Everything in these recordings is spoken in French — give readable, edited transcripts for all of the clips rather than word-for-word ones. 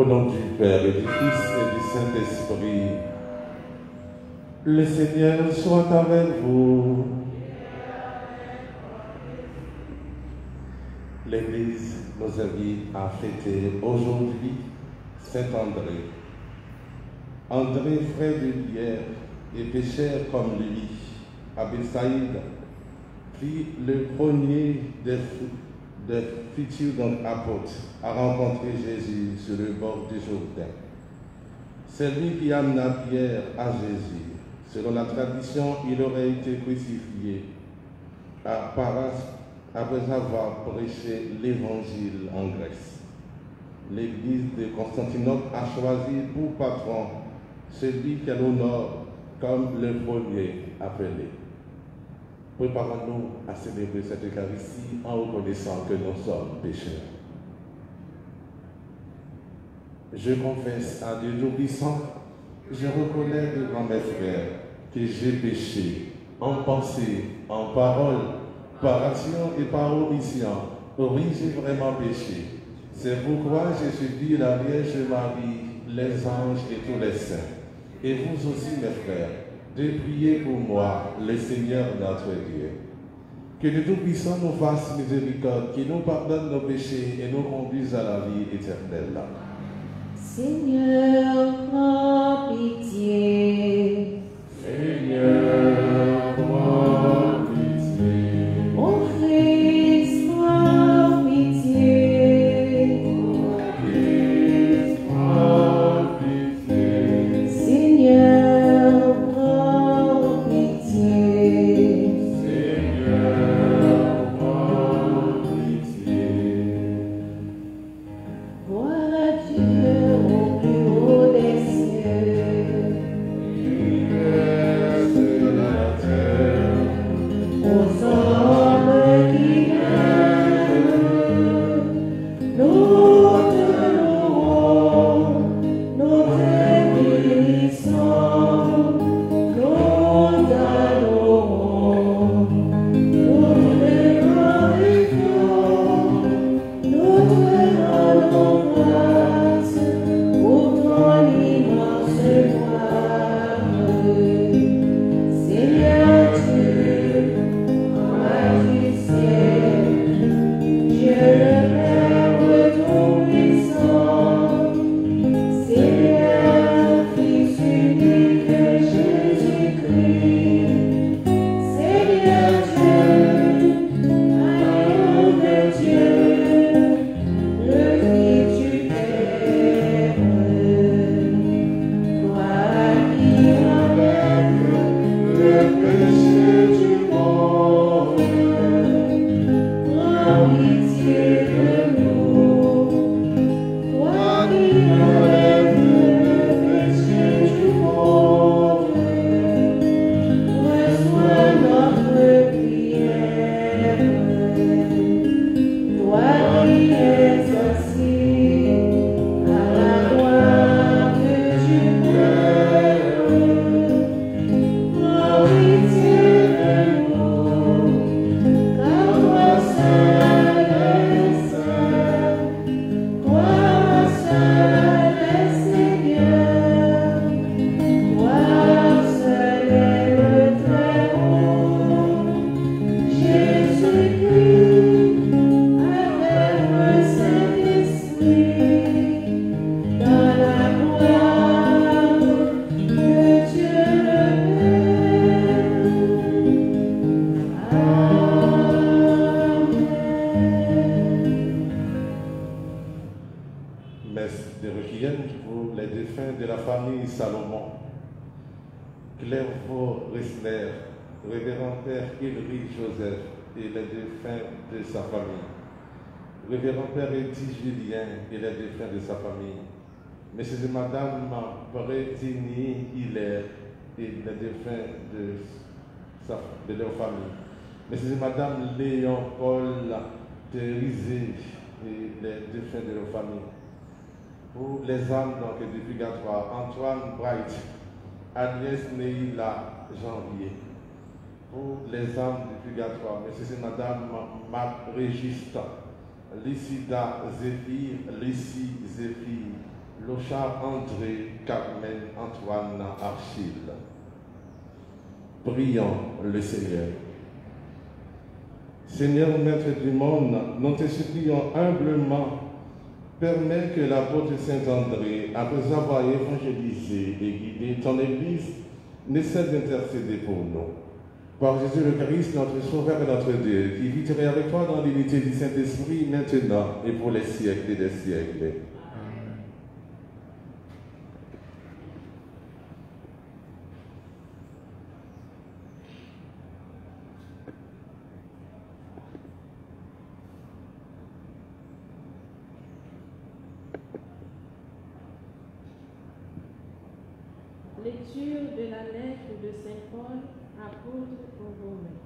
Au nom du Père et du Fils et du Saint-Esprit, le Seigneur soit avec vous. L'Église nous invite à fêter aujourd'hui Saint André. André, frère de Pierre et pécheur comme lui, à Bethsaïda, fut le premier des futurs apôtres à rencontrer Jésus sur le bord du Jourdain. C'est lui qui amena Pierre à Jésus. Selon la tradition, il aurait été crucifié après avoir prêché l'évangile en Grèce. L'Église de Constantinople a choisi pour patron celui qu'elle honore comme le premier appelé. Préparons-nous à célébrer cette Eucharistie en reconnaissant que nous sommes pécheurs. Je confesse à Dieu Tout-Puissant, je reconnais devant mes frères que j'ai péché en pensée, en parole, par action et par omission. Oui, j'ai vraiment péché. C'est pourquoi j'ai subi la Vierge Marie, les anges et tous les saints. Et vous aussi, mes frères, de prier pour moi, le Seigneur notre Dieu. Que le Tout-Puissant nous fasse miséricorde, qu'il nous pardonne nos péchés et nous conduise à la vie éternelle. Seigneur, prends pitié. Seigneur, prends pitié. Ô Christ, prends pitié. Christ, prends pitié. Seigneur, prends pitié. Seigneur, prends pitié. Gloire à Dieu au plus haut des cieux, Sur la terre, aux hommes qui l'aiment. Nous te louons, nous te bénissons, nous t'adorons, nous te glorifions, nous te rendons grâce pour ton immense gloire. Seigneur Dieu, roi du ciel, Dieu le Père tout-puissant, Seigneur, Fils unique de Jésus-Christ, Seigneur Dieu, agneau de Dieu, le Fils du Père, toi qui enlèves le péché du monde, prends pitié de nous. Toi qui enlèves le péché du monde, reçois notre prière. Toi qui es assis à la droite du Père, prends pitié de nous, car toi seul es saint, toi seul es Seigneur, toi seul es le Très-Haut, Jésus-Christ, avec le Saint-Esprit, dans la gloire de Dieu le Père. Amen. Messe de requiem pour les défunts de la famille Salomon. Clairvaux Rissler, révérend Père Hilary Joseph et les défunts de sa famille. Révérend Père Eddie Julien et les défunts de sa famille. Messieurs et Madame Brétigny Hilaire et les défunts de leur famille. Messieurs et Madame Léon Paul Thérisé et les défunts de leur famille. Pour les âmes donc du purgatoire, Antoine Bright, Agnès Neila Janvier. Pour les âmes du purgatoire, Messieurs et Madame Marc Régista, Lycida Zéphir, Lucie Zéphir, Locha, André, Carmen, Antoine, Achille. Prions le Seigneur. Seigneur, Maître du monde, nous te supplions humblement, permets que l'apôtre Saint-André, après avoir évangélisé et guidé ton Église, ne cesse d'intercéder pour nous. Par Jésus le Christ, notre Sauveur et notre Dieu, qui vit avec toi dans l'unité du Saint-Esprit, maintenant et pour les siècles des siècles. Lecture de la lettre de Saint Paul, apôtre aux Romains,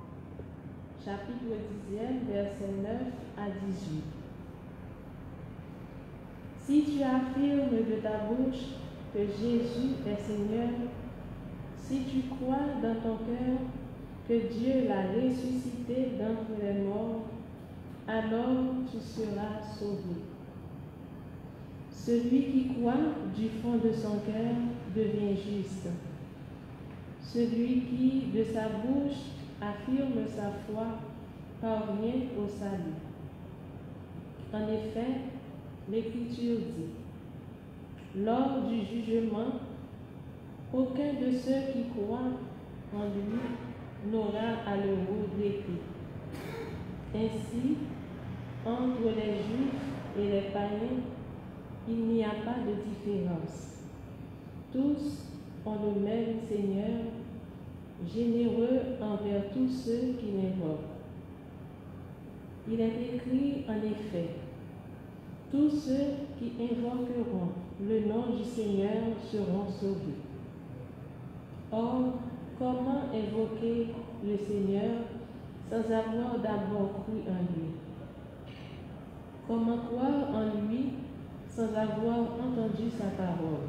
chapitre 10, versets 9 à 18. Si tu affirmes de ta bouche que Jésus est Seigneur, si tu crois dans ton cœur que Dieu l'a ressuscité d'entre les morts, alors tu seras sauvé. Celui qui croit du fond de son cœur devient juste. Celui qui, de sa bouche, affirme sa foi parvient au salut. En effet, l'Écriture dit: lors du jugement, aucun de ceux qui croient en lui n'aura à le regretter. Ainsi, entre les Juifs et les païens, il n'y a pas de différence. Tous ont le même Seigneur, généreux envers tous ceux qui l'invoquent. Il est écrit en effet: tous ceux qui invoqueront le nom du Seigneur seront sauvés. Or, comment invoquer le Seigneur sans avoir d'abord cru en lui? Comment croire en lui sans avoir entendu sa parole?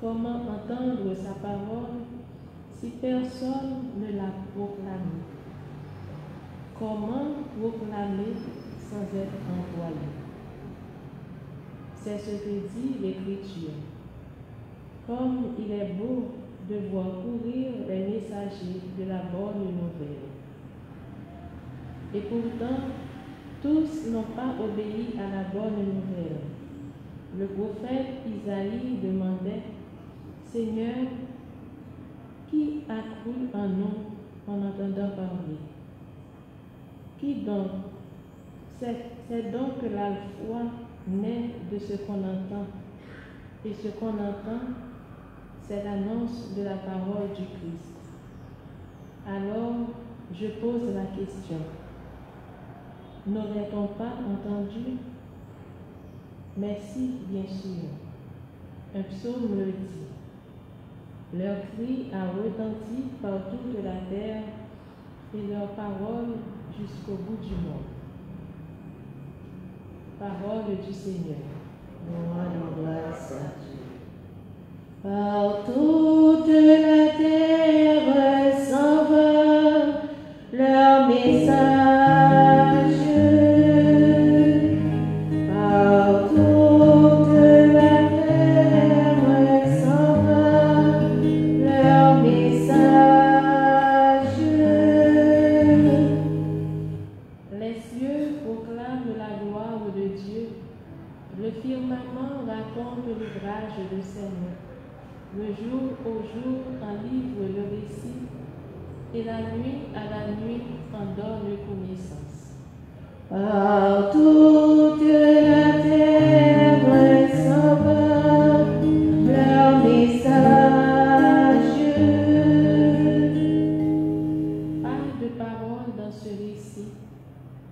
Comment entendre sa parole si personne ne l'a proclamée? Comment proclamer sans être envoyé? C'est ce que dit l'Écriture. Comme il est beau de voir courir les messagers de la bonne nouvelle. Et pourtant, tous n'ont pas obéi à la bonne nouvelle. Le prophète Isaïe demandait: Seigneur, qui a cru en nous en entendant parler? Qui donc? C'est donc que la foi naît de ce qu'on entend. Et ce qu'on entend, c'est l'annonce de la parole du Christ. Alors, je pose la question: n'aurait-on pas entendu? Mais si, bien sûr. Un psaume le dit. Leur cri a retenti par toute la terre et leur parole jusqu'au bout du monde. Parole du Seigneur. Grâce à Dieu. Par toute la terre s'en va leur message. Par toute la terre s'en va leur message. Les cieux proclament la gloire de Dieu. Le firmament raconte l'ouvrage de ses mains. Le jour au jour en livre le récit, et la nuit à la nuit en donne connaissance. Par toute la terre s'en va leur message. Pas de paroles dans ce récit,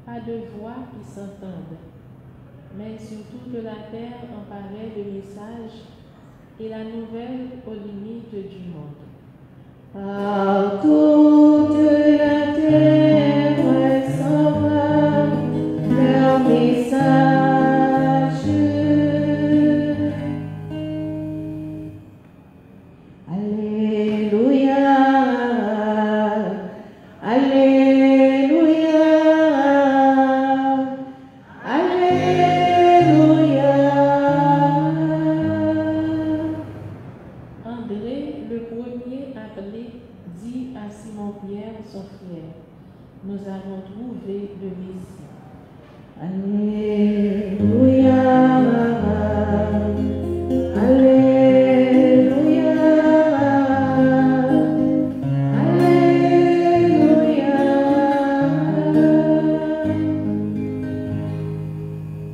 pas de voix qui s'entendent, mais sur toute la terre en paraît le message et la nouvelle aux limites du monde. Par toute la terre s'en va leur message. Alléluia, Alléluia, Alléluia, sont fiers. Nous avons trouvé le Messie. Alléluia. Alléluia. Alléluia.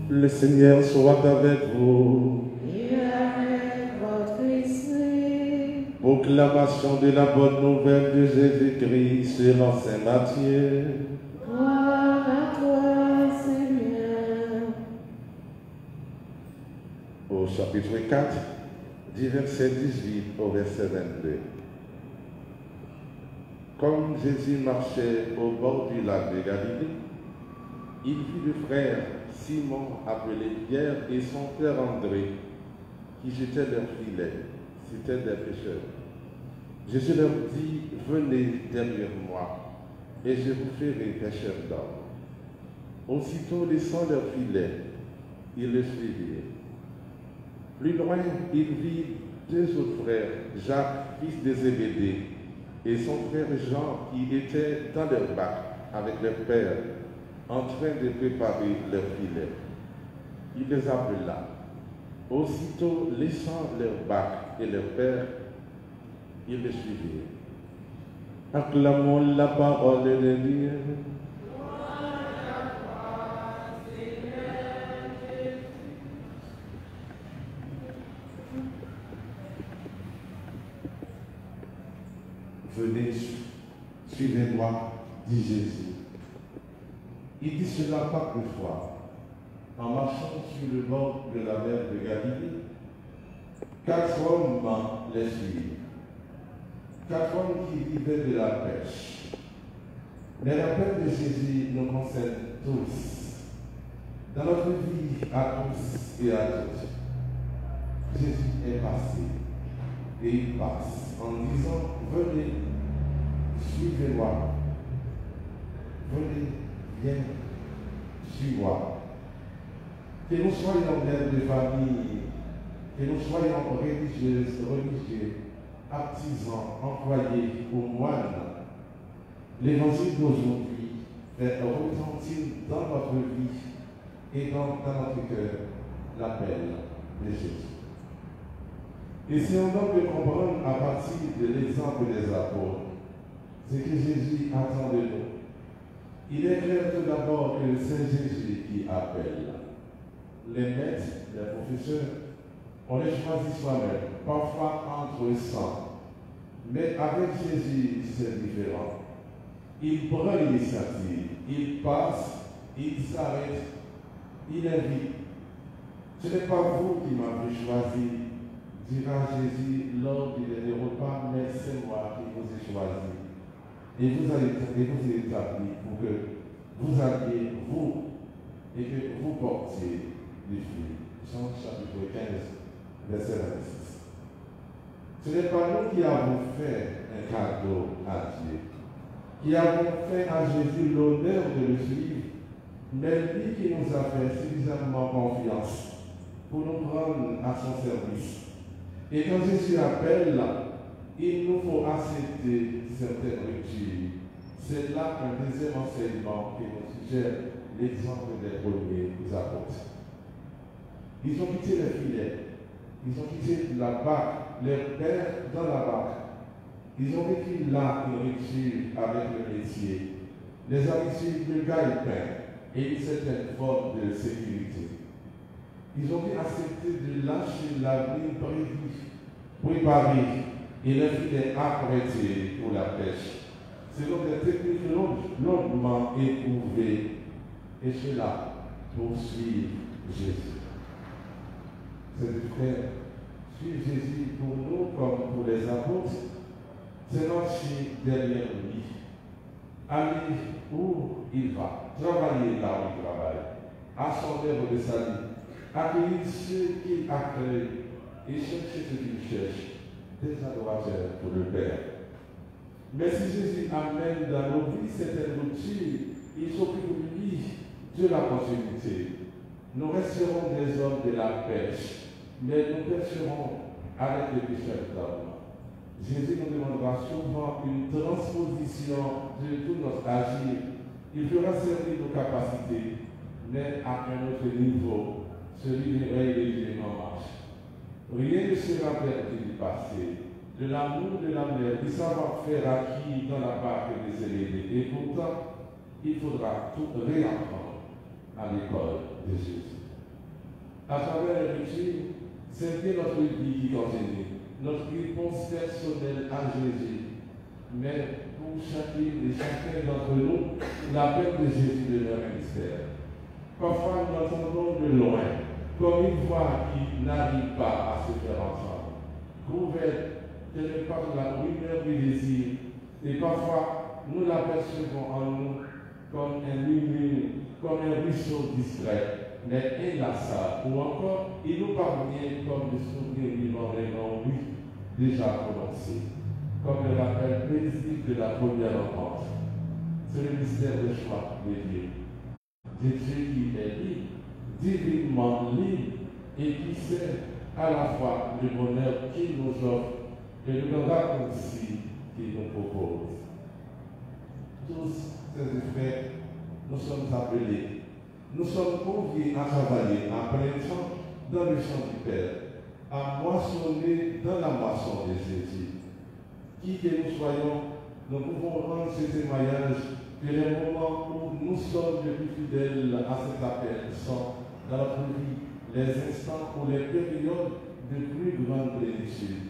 Le Seigneur soit avec vous. Et avec votre esprit. Proclamation de la bonne nouvelle de Jésus-Christ selon saint Matthieu. Gloire à toi, Seigneur. Au chapitre 4, du verset 18 au verset 22. Comme Jésus marchait au bord du lac de Galilée, il vit le frère Simon appelé Pierre et son frère André qui jetaient leurs filets. C'étaient des pêcheurs. Jésus leur dit, venez derrière moi et je vous ferai pêcheurs d'hommes. Aussitôt laissant leurs filets, ils le suivirent. Plus loin, il vit deux autres frères, Jacques, fils de Zébédée, et son frère Jean, qui étaient dans leur bac avec leur père, en train de préparer leurs filets. Il les appela. Aussitôt, laissant leur bac et leur père, ils les suivirent. Acclamons la parole de Dieu. Venez, suivez-moi, dit Jésus. Il dit cela pas une fois. En marchant sur le bord de la mer de Galilée, 4 hommes les suivent. 4 hommes qui vivaient de la pêche. Les rappels de Jésus nous concernent tous. Dans notre vie, à tous et à toutes, Jésus est passé et il passe en disant, venez, suivez-moi. Venez, viens, suis-moi. Que nous soyons mères de famille, que nous soyons religieuses, religieux, artisans, employés ou moines, l'évangile d'aujourd'hui fait retentir dans notre vie et dans notre cœur l'appel de Jésus. Essayons donc de comprendre à partir de l'exemple des apôtres ce que Jésus attend de nous. Il est clair tout d'abord que c'est Jésus qui appelle. Les maîtres, les professeurs, on les choisit soi-même, parfois entre cent. Mais avec Jésus, c'est différent. Il prend l'initiative, il passe, il s'arrête, il invite. Ce n'est pas vous qui m'avez choisi, dira Jésus lors du dernier repas, mais c'est moi qui vous ai choisi. Et vous avez établi pour que vous alliez, vous, et que vous portiez des fruits. Jean chapitre 15, verset 26. Ce n'est pas nous qui avons fait un cadeau à Dieu, qui avons fait à Jésus l'honneur de le suivre, mais lui qui nous a fait suffisamment confiance pour nous prendre à son service. Et quand Jésus appelle, il nous faut accepter certaines ruptures. C'est là qu'un deuxième enseignement qui nous suggère l'exemple des premiers apôtres. Ils ont quitté les filets, ils ont quitté la barque, leur père dans la barque. Ils ont vécu là une rupture avec le métier, les habitudes de gagne-pain et une certaine forme de sécurité. Ils ont dû accepter de lâcher la vie préparée et le filet apprêté pour la pêche. Selon des techniques longuement éprouvées, et cela pour suivre Jésus. C'est frère, suivre Jésus pour nous comme pour les apôtres, c'est marcher derrière lui, aller où il va, travailler là où il travaille, à son œuvre de salut, accueillir ceux qu'il accueille et chercher ceux qu'il cherche, des adorateurs pour le Père. Mais si Jésus amène dans nos vies certaines ruptures, il s'occupe lui de la continuité. Nous resterons des hommes de la pêche, mais nous pêcherons avec les pêcheurs d'hommes. Jésus nous demandera souvent une transposition de tout notre agir. Il fera servir nos capacités, mais à un autre niveau, celui du règne de Dieu en marche. Rien ne sera perdu du passé, de l'amour de la mère, du savoir-faire acquis dans la barque des aînés. Et pourtant, il faudra tout réapprendre à l'école de Jésus. À travers la lecture, c'est bien notre vie qui continue, notre réponse personnelle à Jésus. Mais pour chacune et chacun d'entre nous, l'appel de Jésus demeure un mystère. Parfois, nous l'entendons de loin, comme une voix qui n'arrive pas à se faire entendre. Couverte de par la rumeur du désir, et parfois, nous l'apercevons en nous comme un murmure, comme un ruisseau discret, mais inlassable, ou encore, il nous parvient comme des souvenirs vivants d'un nom, oui, déjà prononcé, comme le rappel paisible de la première rencontre. C'est le mystère de choix de Dieu. De Dieu qui est libre, divinement libre, et qui sait à la fois le bonheur qu'il nous offre et le raccourci qu'il nous propose. Tous ces effets, nous sommes appelés, nous sommes conviés à travailler à plein temps dans le champ du Père, à moissonner dans la moisson de Jésus. Qui que nous soyons, nous pouvons rendre ce témoignage que les moments où nous sommes les plus fidèles à cet appel sont dans notre vie les instants ou les périodes de plus grande plénitude.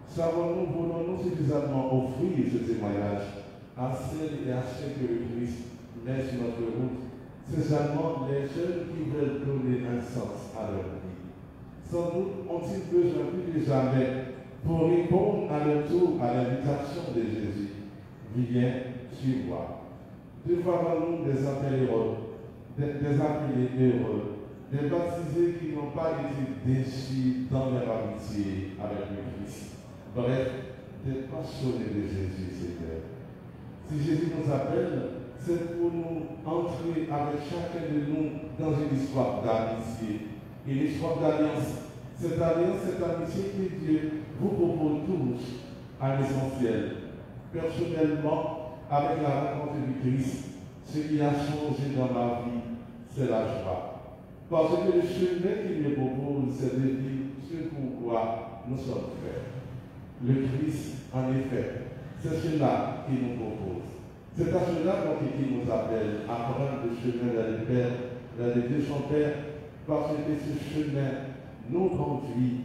Savons-nous, voulons-nous suffisamment offrir ce témoignage à celles et à ceux que le Christ met sur notre route, spécialement les jeunes qui veulent donner un sens à leur vie. Sans doute ont-ils besoin plus que jamais pour répondre à leur tour à l'invitation de Jésus. Viens, suis-moi. Devant-nous des appels heureux, des appelés heureux, des baptisés qui n'ont pas été déçus dans leur amitié avec le Christ. Bref, des passionnés de Jésus, Seigneur. Si Jésus nous appelle, c'est pour nous entrer avec chacun de nous dans une histoire d'amitié, une histoire d'alliance. Cette alliance, cette amitié que Dieu vous propose tous à l'essentiel. Personnellement, avec la rencontre du Christ, ce qui a changé dans ma vie, c'est la joie. Parce que le chemin qu'il me propose, c'est de vivre ce pourquoi nous sommes faits. Le Christ, en effet, c'est cela qu'il nous propose. C'est à cela donc qu'il nous appelle à prendre le chemin vers le Père, vers le Dieu son Père, parce que ce chemin nous conduit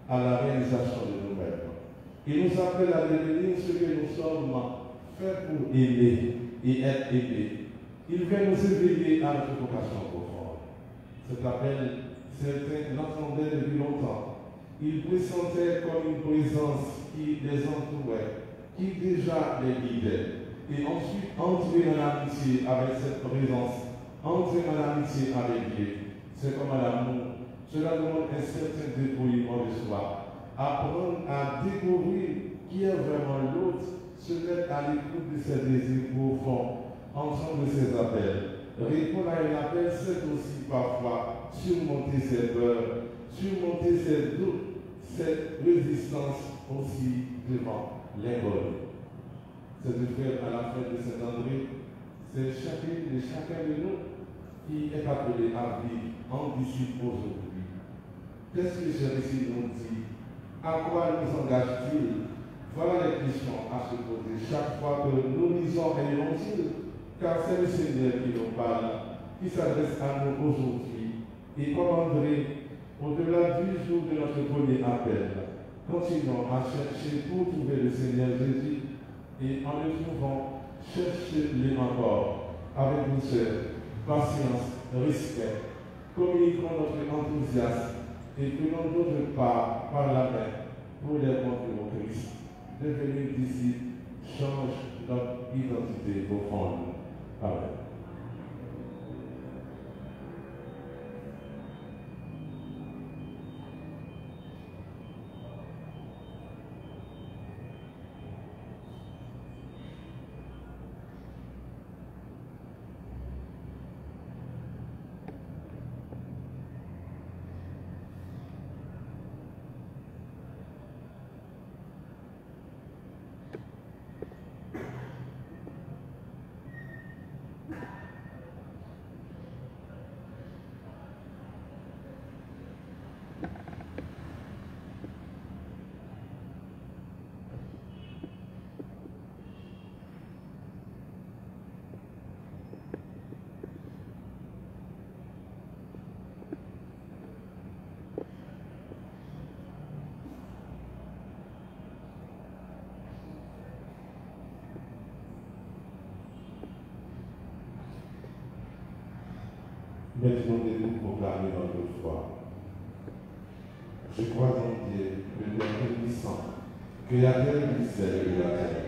à la réalisation de nous-mêmes. Il nous appelle à devenir ce que nous sommes faits pour aimer et être aimés. Il vient nous éveiller à notre vocation profonde. Cet appel, certains l'entendaient depuis longtemps. Ils pressentaient comme une présence qui les entourait, qui déjà les guidait. Et ensuite, entrer en amitié avec cette présence, entrer en amitié avec Dieu, c'est comme à l'amour. Cela demande un certain dépouillement de soi. Apprendre à découvrir qui est vraiment l'autre, se mettre à l'écoute de ses désirs profonds, entendre ses appels. Répondre à un appel, c'est aussi parfois surmonter ses peurs, surmonter ses doutes, cette résistance aussi devant l'inconnu. C'est de faire à la fête de Saint-André, c'est chacun de nous qui est appelé à vivre en disciple aujourd'hui. Qu'est-ce que ce récit nous dit? À quoi nous engage-t-il? Voilà les questions à se poser chaque fois que nous lisons un évangile. Car c'est le Seigneur qui nous parle, qui s'adresse à nous aujourd'hui. Et comme André, au-delà du jour de notre premier appel, continuons à chercher pour trouver le Seigneur Jésus. Et en le trouvant, cherchez-le encore avec douceur, patience, respect. Communiquons notre enthousiasme et prenons d'autre part par la main pour les conduire au Christ. Devenir disciples change notre identité profonde. Amen. Maintenant de nous proclamer notre foi. Je crois en Dieu, le Père Tout-Puissant, Créateur du ciel et de la terre,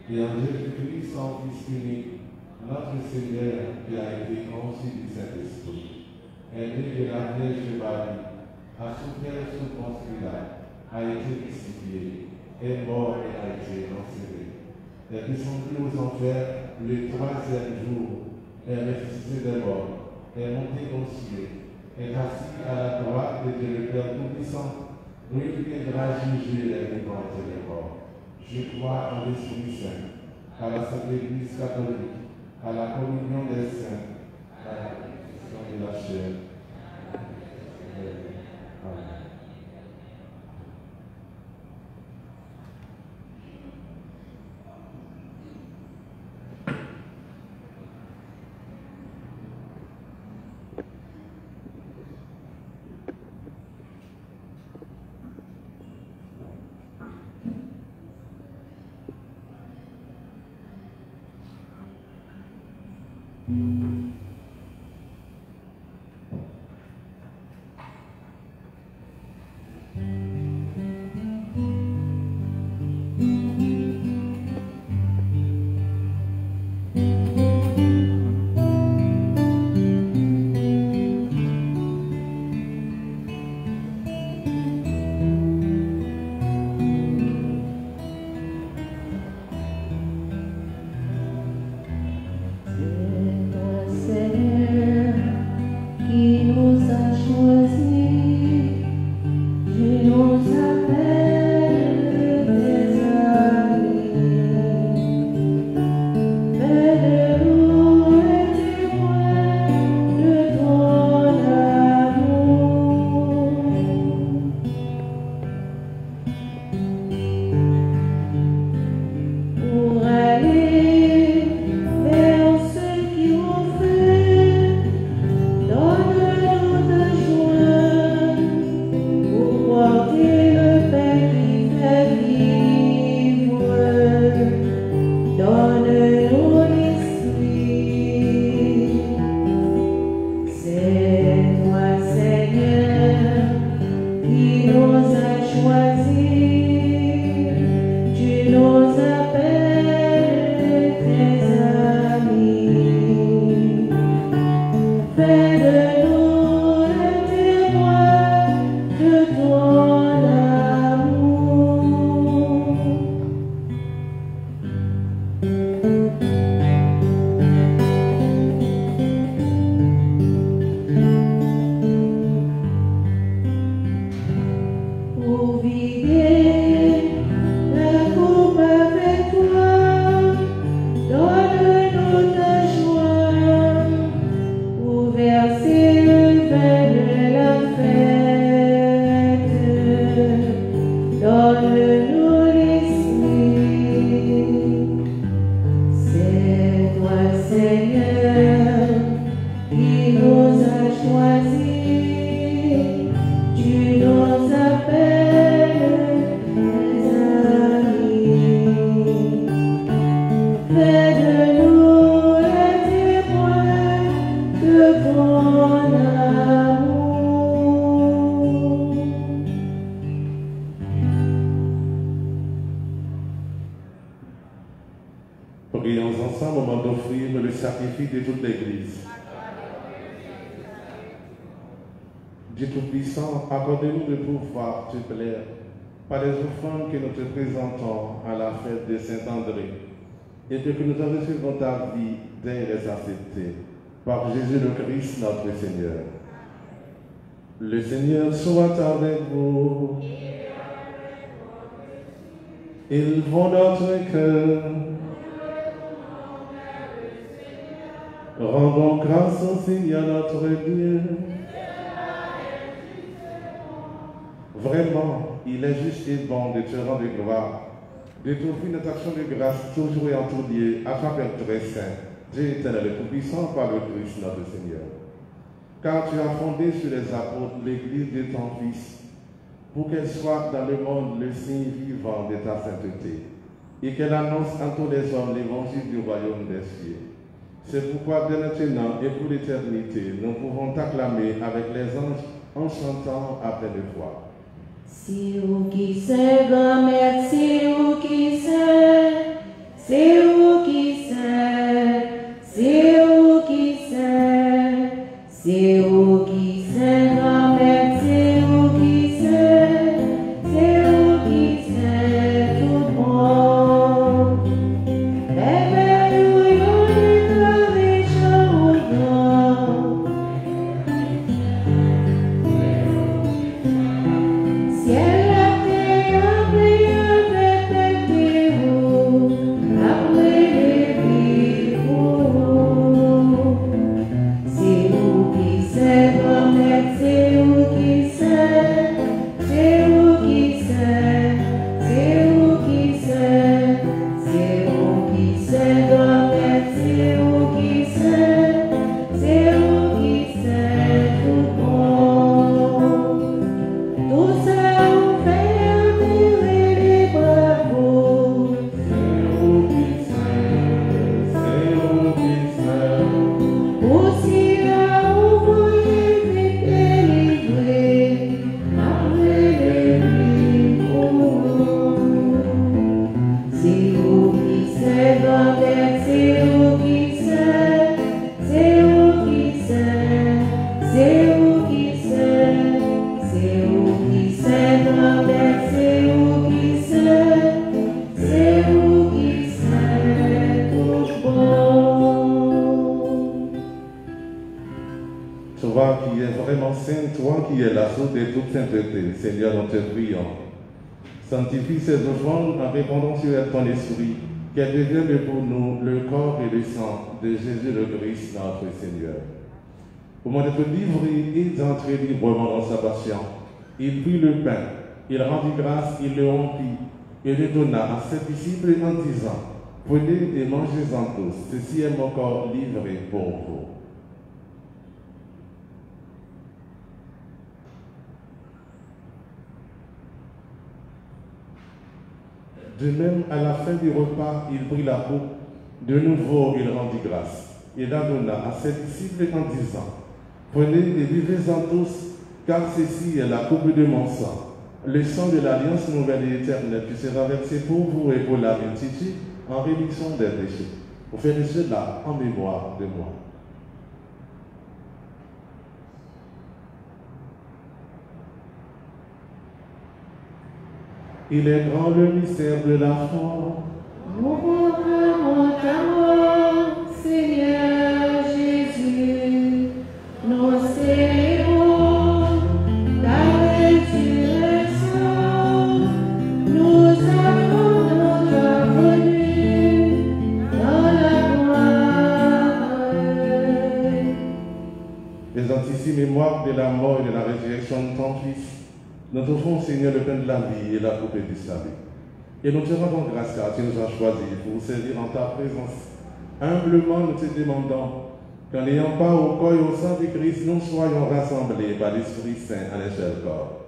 et en Jésus-Christ, son Fils unique, notre Seigneur, qui a été conçu du Saint-Esprit, est né de la Vierge Marie, a souffert sous Ponce Pilate, a été crucifié, est mort et a été enserré, est descendu aux enfers le troisième jour, est ressuscité des morts, est monté aux cieux, est assis à la droite de Dieu le Père Tout-Puissant, lui qui viendra juger les vivants et les morts. Je crois en l'Esprit Saint, à la Sainte Église catholique, à la communion des saints, à la résurrection de la chair. Amen. Prions ensemble au moment d'offrir le sacrifice de toute l'Église. Dieu Tout-Puissant, accorde-nous de pouvoir te plaire par les offrandes que nous te présentons à la fête de Saint-André, et que nous en recevons ta vie dès les accepter. Par Jésus le Christ, notre Seigneur. Le Seigneur soit avec vous. Il vont notre cœur. Rendons grâce au Seigneur notre Dieu. Vraiment, il est juste et bon de te rendre gloire, de t'offrir notre action de grâce toujours et en tout lieu à toi, Père très saint, Dieu éternel et tout-puissant par le Christ notre Seigneur. Car tu as fondé sur les apôtres l'Église de ton Fils, pour qu'elle soit dans le monde le signe vivant de ta sainteté, et qu'elle annonce à tous les hommes l'évangile du royaume des cieux. C'est pourquoi dès maintenant et pour l'éternité, nous pouvons t'acclamer avec les anges en chantant à pleine voix. C'est vous qui c'est, grand-mère, c'est vous qui c'est, c'est vous qui c'est, c'est vous qui c'est, c'est vous qui c'est, grand-mère, c'est vous qui c'est vous qui c'est, tout bon. Bébé, you tradition. Ciel la terre brille avec vous, après les vivants. C'est vous qui c'est, grand-mère, c'est vous qui c'est, c'est vous qui c'est, c'est vous qui c'est vous qui c'est, grand-mère, c'est vous qui c'est tout bon. Tout ça vous fait admirer les bravos. C'est vous qui c'est. Aussi à ouvrir vite délivré, après les vivants. C'est vous qui c'est, grand-mère, c'est vous qui c'est vous qui c'est vous qui c'est vous qui c'est, grand-mère, c'est vous qui c'est tout bon. Toi qui es vraiment saint, toi qui es la source de toute sainteté, Seigneur, nous te prions. Sanctifie ces offrandes en répandant sur elle ton esprit, qu'elle devienne pour nous le corps et le sang de Jésus le Christ, notre Seigneur. Au moment d'être livré et d'entrer librement dans sa passion, il prit le pain, il rendit grâce, il le rompit, et le donna à ses disciples en disant, prenez et mangez-en tous, ceci est mon corps livré pour vous. De même, à la fin du repas, il prit la coupe. De nouveau, il rendit grâce. Il la donna à ses disciples en disant, prenez et buvez-en tous, car ceci est la coupe de mon sang, le sang de l'alliance nouvelle et éternelle qui sera versé pour vous et pour la multitude en rémission des péchés. Vous faites cela en mémoire de moi. Il est grand le mystère de la foi. Nous proclamons ta mort, Seigneur Jésus. Nous célébrons ta résurrection. Nous attendons ta venue dans la gloire. Les anticimes mémoires de la mort et de la résurrection de ton Fils, nous t'offrons, Seigneur, le pain de la vie et la coupe du salut. Et nous te rendons grâce car tu nous as choisis pour servir en ta présence. Humblement, nous te demandons qu'en n'ayant pas au corps et au sang du Christ, nous soyons rassemblés par l'Esprit Saint à un seul corps.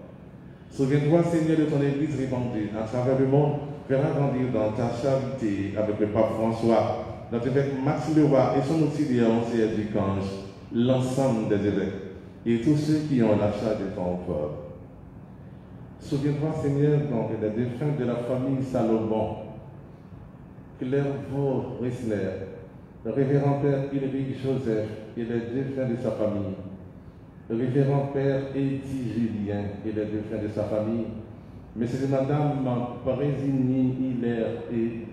Souviens-toi, Seigneur, de ton Église répandue à travers le monde, fera grandir dans ta charité avec le pape François, notre évêque Max Leroy et son auxiliaire ancien du Cange, l'ensemble des évêques et tous ceux qui ont la charge de ton peuple. Souviens-toi, Seigneur, donc des défunts de la famille Salomon, Claire Vaux Rissler, le révérend Père Ulrich Joseph et les défunts de sa famille, le révérend Père Eddie Julien et les défunts de sa famille, Messieurs et Madame Brésigny Hilaire et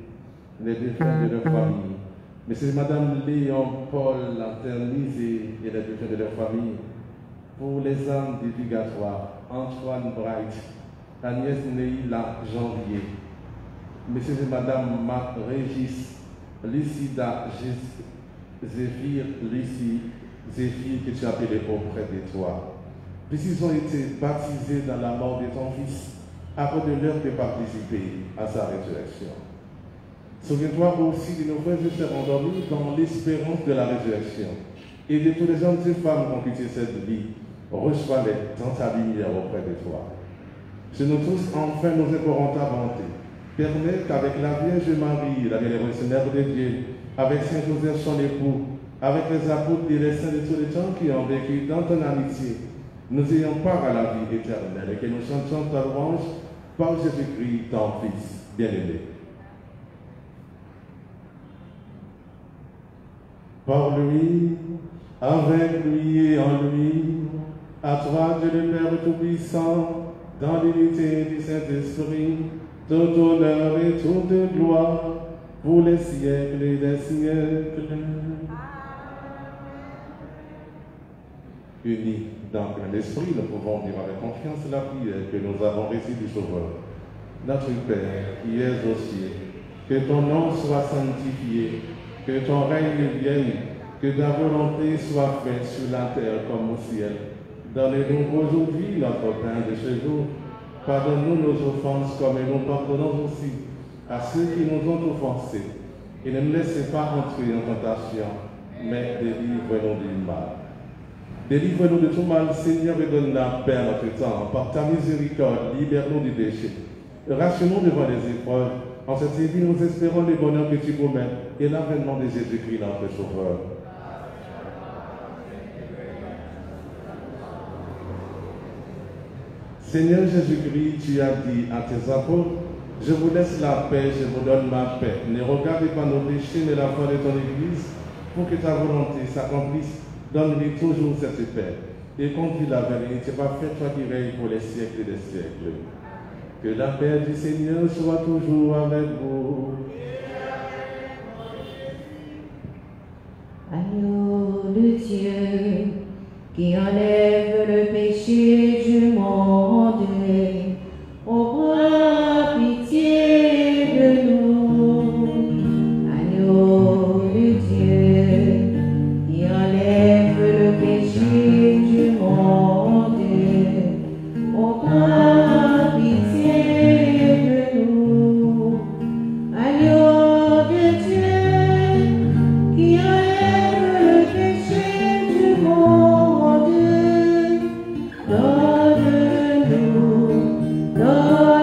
les défunts de leur famille, Messieurs et Madame Léon Paul Lanternisé et les défunts de leur famille, pour les âmes du purgatoire, Antoine Bright, Agnès Neila Janvier, Messieurs et Madame Marc Régis, Lucida Zéphir, Lucie, Zéphir que tu as appelé auprès de toi. Puisqu'ils ont été baptisés dans la mort de ton Fils, accorde-leur de participer à sa résurrection. Souviens-toi aussi de nos frères et sœurs endormis dans l'espérance de la résurrection et de tous les hommes et femmes qui ont quitté cette vie. Reçois-les dans ta lumière auprès de toi. Si nous tous, enfin, nous implorons ta bonté, permets qu'avec la Vierge Marie, la bienheureuse Mère de Dieu, avec Saint Joseph son époux, avec les apôtres et les saints de tous les temps qui ont vécu dans ton amitié, nous ayons part à la vie éternelle et que nous chantions ta louange par Jésus-Christ, ton Fils bien-aimé. Par lui, avec lui et en lui, à toi, Dieu le Père Tout-Puissant, dans l'unité du Saint-Esprit, tout honneur et toute gloire, pour les siècles et des siècles. Unis dans l'Esprit, nous pouvons dire avec confiance la prière que nous avons reçue du Sauveur. Notre Père, qui es aux cieux, que ton nom soit sanctifié, que ton règne vienne, que ta volonté soit faite sur la terre comme au ciel. Donne-nous aujourd'hui notre pain de ce jour. Pardonne-nous nos offenses comme nous pardonnons aussi à ceux qui nous ont offensés. Et ne nous laissez pas entrer en tentation, mais délivre-nous du mal. Délivre-nous de tout mal, Seigneur, et donne la paix à notre temps. Par ta miséricorde, libère-nous du péché. Rassure-nous devant les épreuves. En cette vie, nous espérons le bonheur que tu promets et l'avènement de Jésus-Christ, notre Sauveur. Seigneur Jésus-Christ, tu as dit à tes apôtres, je vous laisse la paix, je vous donne ma paix. Ne regardez pas nos péchés, mais la foi de ton Église, pour que ta volonté s'accomplisse. Donne-lui toujours cette paix et conduis la vérité parfaite, toi qui règnes pour les siècles des siècles. Que la paix du Seigneur soit toujours avec vous. Agneau de Dieu, qui enlève le péché du monde, aie pitié de nous. Agneau de Dieu, qui enlève le péché du monde, aie pitié de nous. Agneau de Dieu, qui enlève le péché du monde, donne-nous la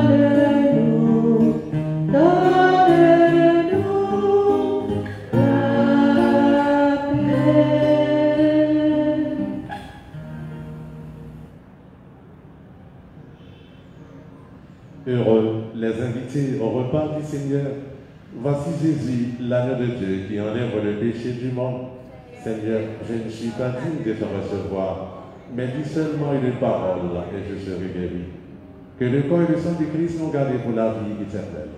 paix. Heureux les invités au repas du Seigneur. Voici Jésus, l'agneau de Dieu, qui enlève le péché du monde. Seigneur, je ne suis pas digne de te recevoir, mais dis seulement une parole et je serai guéri. Que le corps et le sang du Christ nous gardent pour la vie éternelle.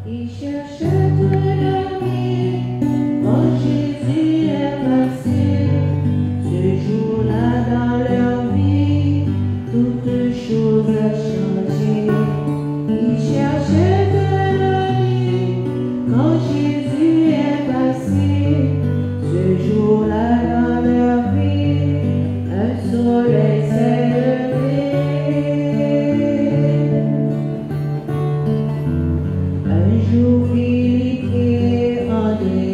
Ils cherchent toute leur vie quand Jésus est passé. Ce jour-là dans leur vie, toute chose a changé. Ils cherchent toute leur vie quand Jésus est passé. Ce jour-là dans leur vie, un soleil s'est levé. Un jour, Philippe et André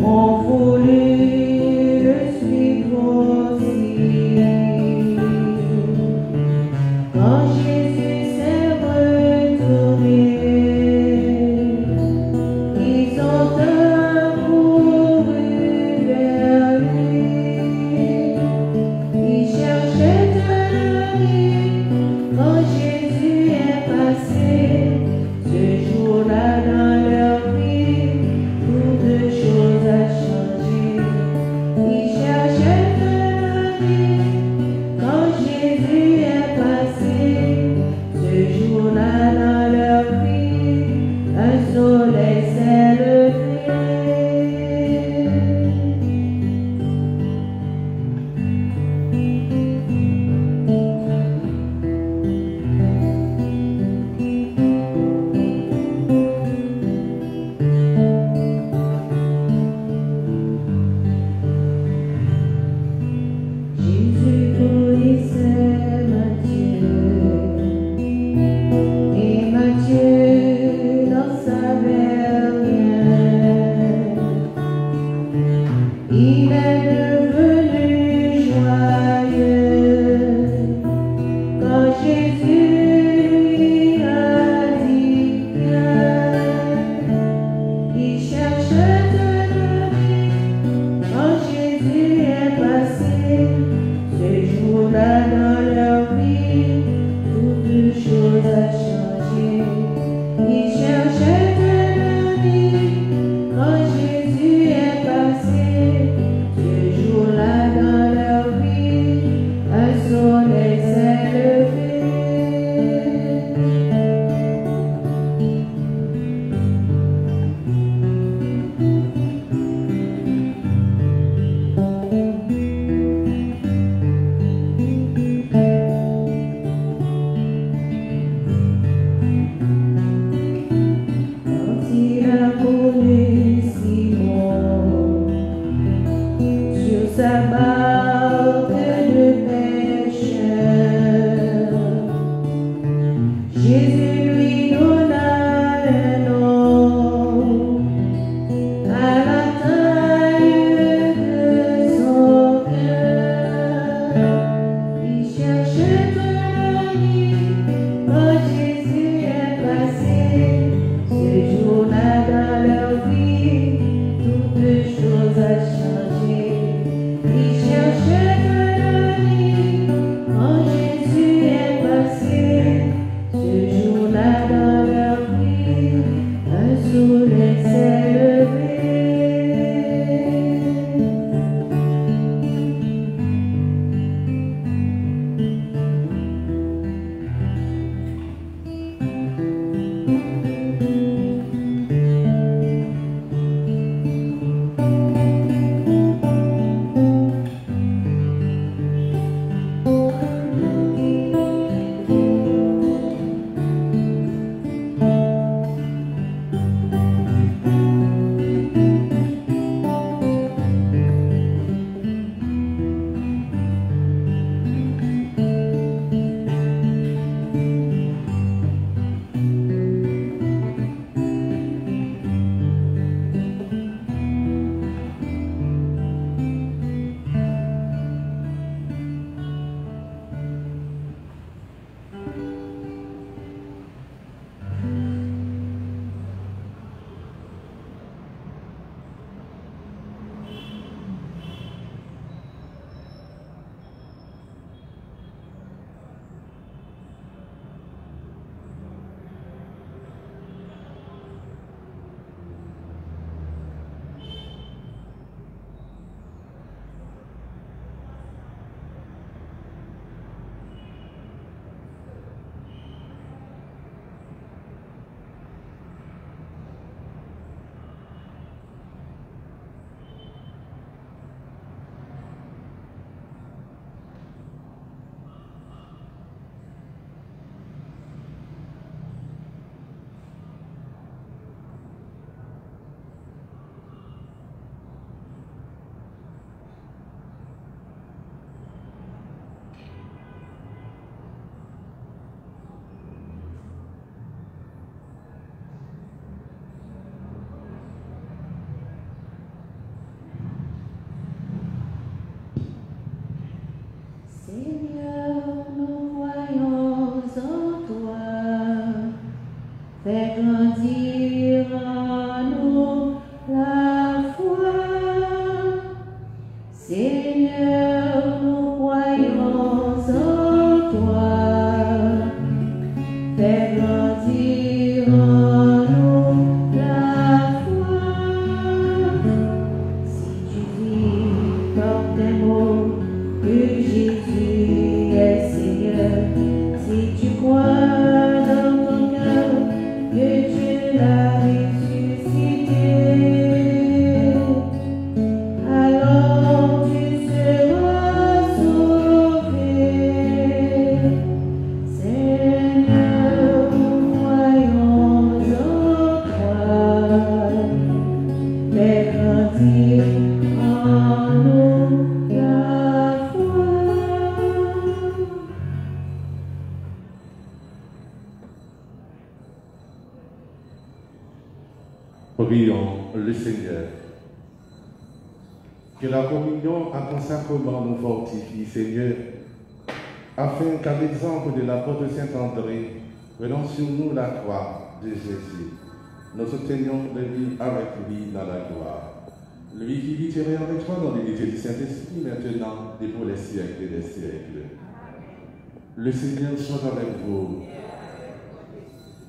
ont voulu le suivre aussi. soleil s'est levé. Quand il a connu Simon sur sa barque de pêcheur, Jésus lui donna un nom à la taille de son cœur. Il cherchait un ami quand Jésus est passé. Ce jour-là dans leur vie, toutes choses ont changé. Ils cherchaient un ami quand Jésus est passé. Ce jour-là dans leur vie, un soleil s'est levé. Seigneur, nous voyons en toi, fais grandir en nous la foi. Seigneur, nous voyons en toi, fais grandir en nous la foi. Si tu vis par tes mots que Jésus est Seigneur, si tu crois dans ton cœur que Dieu l'a ressuscité, alors tu seras sauvé. Seigneur, nous croyons en toi, fais grandir en nous la foi. Prions le Seigneur. Que la communion à ton sacrement nous fortifie, Seigneur, afin qu'à l'exemple de l'apôtre Saint-André, prenant sur nous la croix de Jésus, nous soutenions de vie avec lui dans la gloire. Lui qui vit et règne avec toi dans l'unité du Saint-Esprit, maintenant et pour les siècles des siècles. Le Seigneur soit avec vous.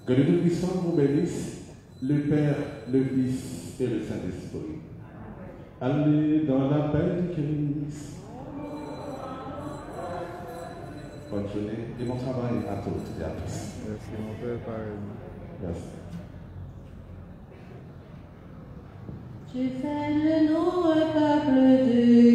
Que le Tout-Puissant vous bénisse, le Père, le Fils et le Saint-Esprit. Allez dans la paix du Christ. Bonne journée et bon travail à toutes et à tous. Merci, mon père, pareillement. Merci. Tu fais de nous un peuple de